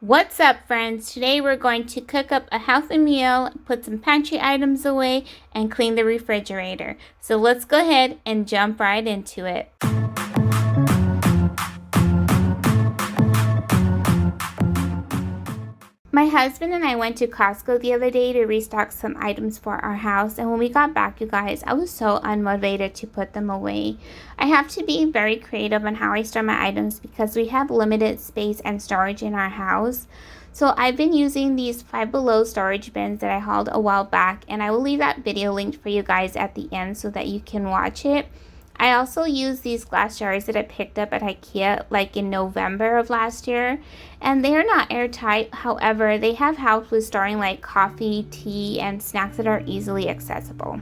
What's up, friends? Today we're going to cook up a healthy meal, put some pantry items away, and clean the refrigerator. So let's go ahead and jump right into it. My husband and I went to Costco the other day to restock some items for our house, and when we got back, you guys, I was so unmotivated to put them away. I have to be very creative on how I store my items because we have limited space and storage in our house. So I've been using these Five Below storage bins that I hauled a while back, and I will leave that video linked for you guys at the end so that you can watch it. I also use these glass jars that I picked up at IKEA like in November of last year, and they are not airtight. However, they have helped with storing like coffee, tea, and snacks that are easily accessible.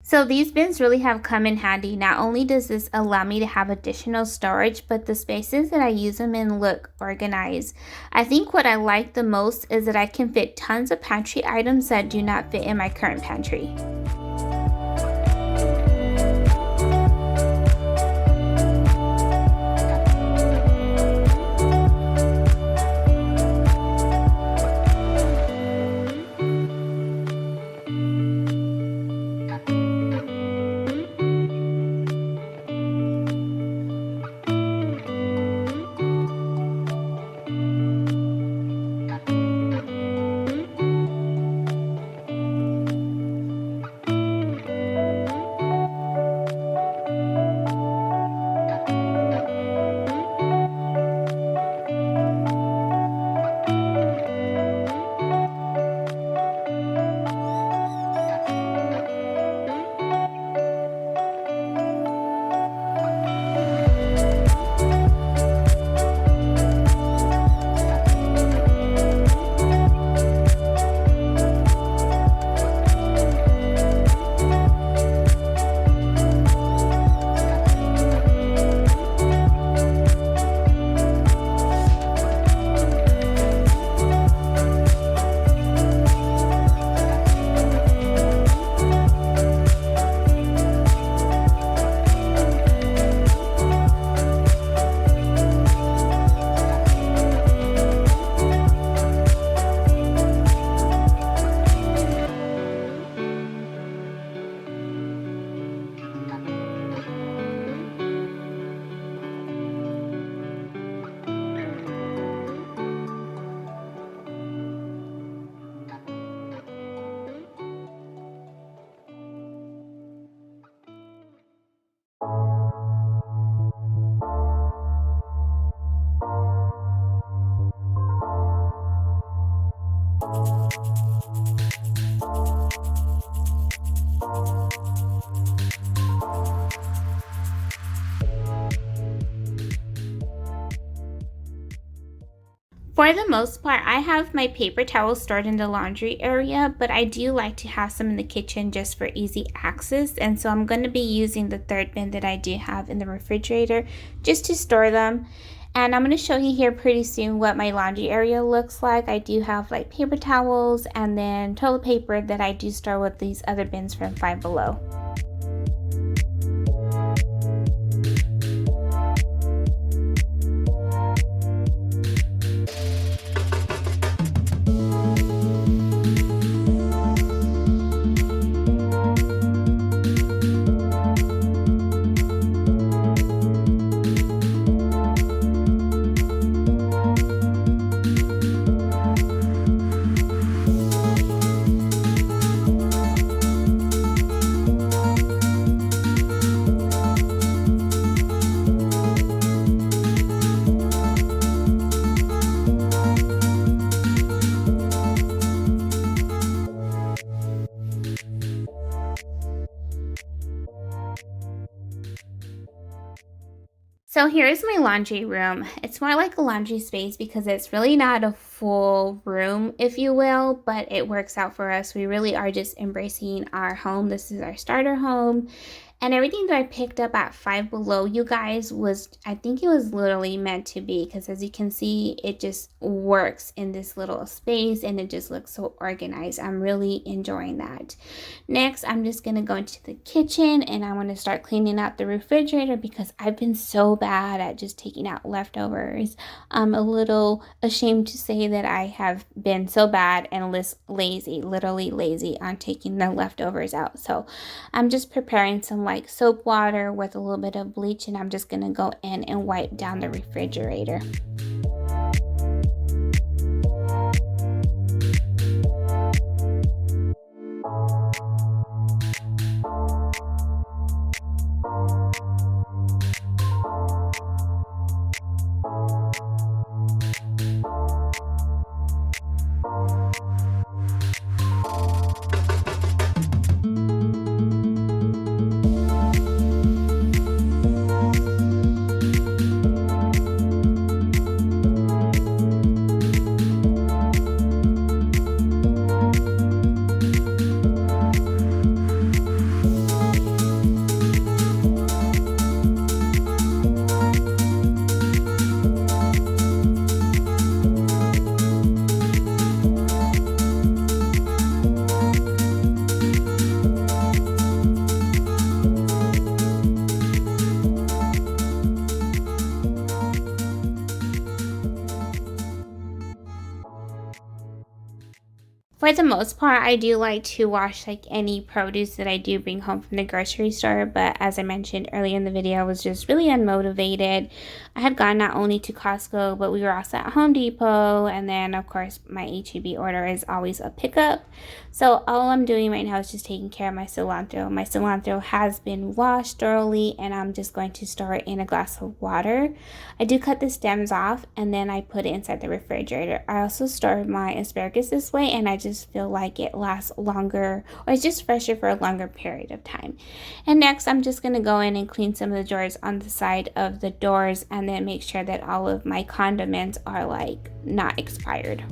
So these bins really have come in handy. Not only does this allow me to have additional storage, but the spaces that I use them in look organized. I think what I like the most is that I can fit tons of pantry items that do not fit in my current pantry. For the most part, I have my paper towels stored in the laundry area, but I do like to have some in the kitchen just for easy access. And so I'm going to be using the third bin that I do have in the refrigerator just to store them. And I'm going to show you here pretty soon what my laundry area looks like. I do have like paper towels and then toilet paper that I do store with these other bins from Five Below. So here's my laundry room. It's more like a laundry space because it's really not a full room, if you will, but it works out for us. We really are just embracing our home. This is our starter home. And everything that I picked up at Five Below, you guys, was, I think it was literally meant to be, because as you can see, it just works in this little space and it just looks so organized. I'm really enjoying that. Next, I'm just going to go into the kitchen and I want to start cleaning out the refrigerator because I've been so bad at just taking out leftovers. I'm a little ashamed to say that I have been so bad and lazy, literally lazy on taking the leftovers out. So I'm just preparing some like soap water with a little bit of bleach, and I'm just going to go in and wipe down the refrigerator. For the most part, I do like to wash like any produce that I do bring home from the grocery store, but as I mentioned earlier in the video, I was just really unmotivated. I had gone not only to Costco, but we were also at Home Depot, and then of course my HEB order is always a pickup. So all I'm doing right now is just taking care of my cilantro. My cilantro has been washed thoroughly, and I'm just going to store it in a glass of water. I do cut the stems off, and then I put it inside the refrigerator. I also store my asparagus this way, and I just feel like it lasts longer, or it's just fresher for a longer period of time. And next, I'm just going to go in and clean some of the drawers on the side of the doors, and then make sure that all of my condiments are like not expired.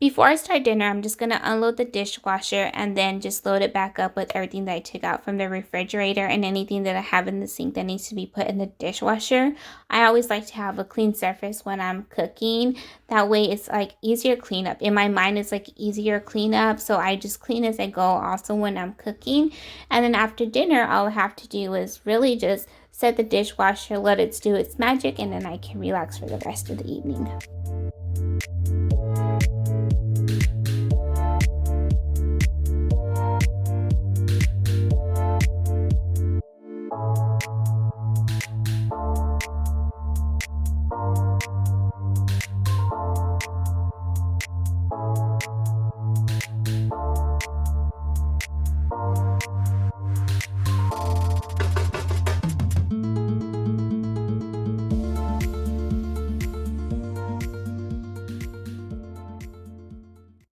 Before I start dinner, I'm just going to unload the dishwasher and then just load it back up with everything that I took out from the refrigerator and anything that I have in the sink that needs to be put in the dishwasher. I always like to have a clean surface when I'm cooking. That way it's like easier cleanup. In my mind, it's like easier cleanup. So I just clean as I go also when I'm cooking. And then after dinner, all I have to do is really just set the dishwasher, let it do its magic, and then I can relax for the rest of the evening.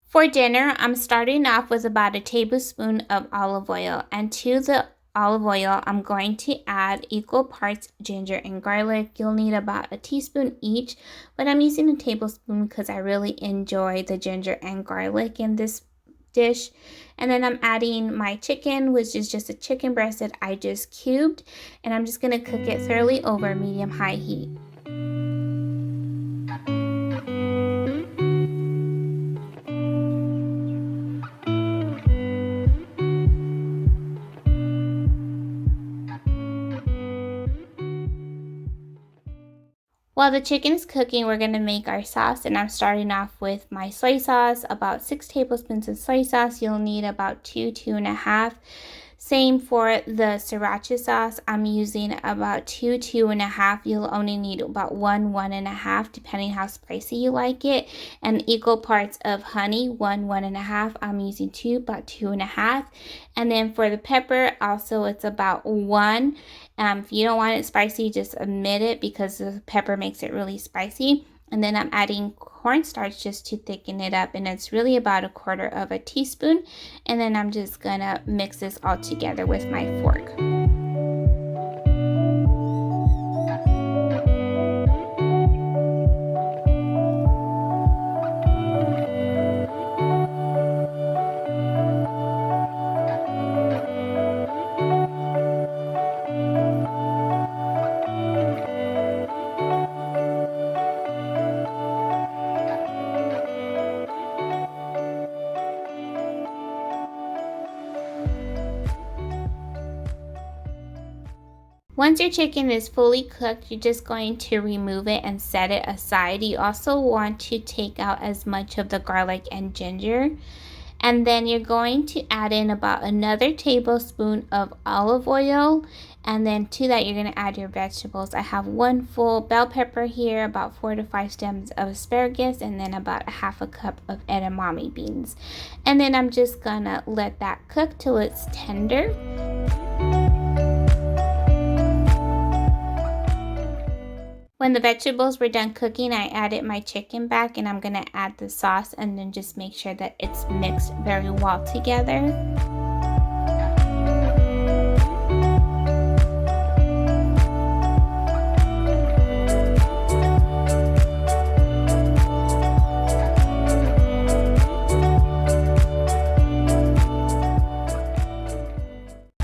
For dinner, I'm starting off with about a tablespoon of olive oil, and to the olive oil, I'm going to add equal parts ginger and garlic. You'll need about a teaspoon each, but I'm using a tablespoon because I really enjoy the ginger and garlic in this dish. And then I'm adding my chicken, which is just a chicken breast that I just cubed, and I'm just going to cook it thoroughly over medium-high heat. While the chicken is cooking, we're going to make our sauce, and I'm starting off with my soy sauce, about 6 tablespoons of soy sauce. You'll need about 2.5. Same for the sriracha sauce. I'm using about 2.5. You'll only need about 1.5, depending how spicy you like it. And equal parts of honey, 1.5. I'm using 2, about 2.5. And then for the pepper, also it's about 1. If you don't want it spicy, just omit it because the pepper makes it really spicy. And then I'm adding cornstarch just to thicken it up, and it's really about 1/4 teaspoon. And then I'm just gonna mix this all together with my fork. Once your chicken is fully cooked, you're just going to remove it and set it aside. You also want to take out as much of the garlic and ginger. And then you're going to add in about another tablespoon of olive oil. And then to that, you're going to add your vegetables. I have 1 full bell pepper here, about 4 to 5 stems of asparagus, and then about 1/2 cup of edamame beans. And then I'm just going to let that cook till it's tender. When the vegetables were done cooking, I added my chicken back, and I'm going to add the sauce and then just make sure that it's mixed very well together.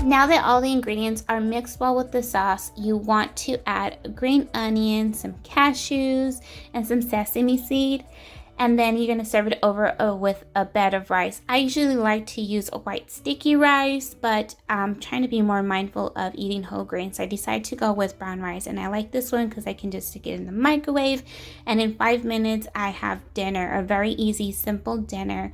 Now that all the ingredients are mixed well with the sauce, you want to add a green onion, some cashews, and some sesame seed. And then you're going to serve it over with a bed of rice. I usually like to use a white sticky rice, but I'm trying to be more mindful of eating whole grains. So I decided to go with brown rice. And I like this one because I can just stick it in the microwave. And in 5 minutes, I have dinner, a very easy, simple dinner.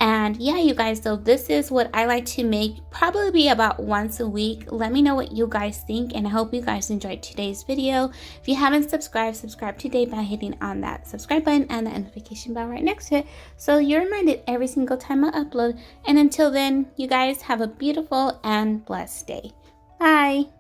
And yeah, you guys, so this is what I like to make, probably about once a week. Let me know what you guys think, and I hope you guys enjoyed today's video. If you haven't subscribed, subscribe today by hitting on that subscribe button and the notification bell right next to it, so you're reminded every single time I upload. And until then, you guys have a beautiful and blessed day. Bye!